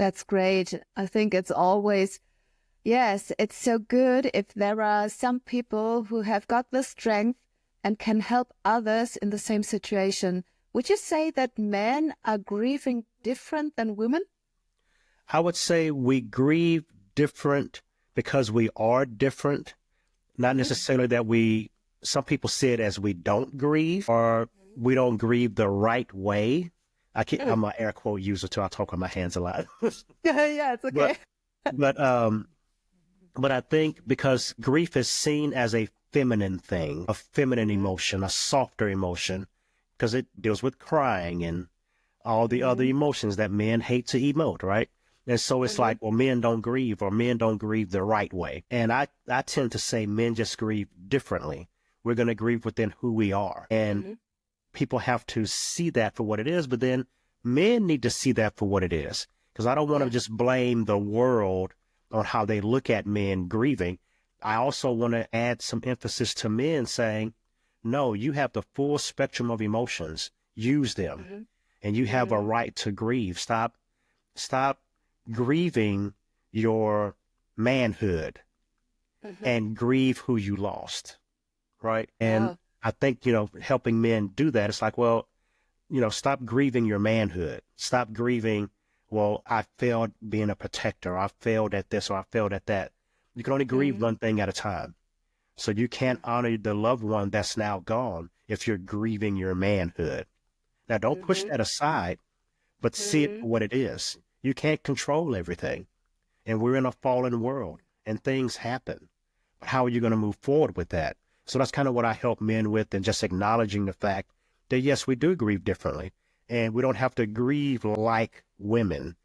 That's great. I think it's always, yes, it's so good if there are some people who have got the strength and can help others in the same situation. Would you say that men are grieving different than women? I would say we grieve different because we are different, not Hmm. necessarily that some people see it as we don't grieve or we don't grieve the right way. I'm an air quote user too. I talk with my hands a lot. Yeah, it's but, okay. but, but I think because grief is seen as a feminine thing, a feminine Hmm. emotion, a softer emotion, because it deals with crying and all the other Hmm. emotions that men hate to emote, right? And so it's Hmm. like, well, men don't grieve or men don't grieve the right way. And I tend to say men just grieve differently. We're going to grieve within who we are. And Hmm. people have to see that for what it is, but then men need to see that for what it is. Because I don't want to Yeah. just blame the world on how they look at men grieving. I also want to add some emphasis to men saying, no, you have the full spectrum of emotions. Use them. Hmm. And you have a Hmm. right to grieve. Stop grieving your manhood Hmm. and grieve who you lost, right? And Yeah. I think, helping men do that, it's like, well, stop grieving your manhood. Stop grieving, well, I failed being a protector. I failed at this or I failed at that. You can only grieve Hmm. one thing at a time. So you can't honor the loved one that's now gone if you're grieving your manhood. Now, don't push Hmm. that aside, but see it Hmm. for what it is. You can't control everything. And we're in a fallen world and things happen. But how are you going to move forward with that? So that's kind of what I help men with, and just acknowledging the fact that, yes, we do grieve differently and we don't have to grieve like women.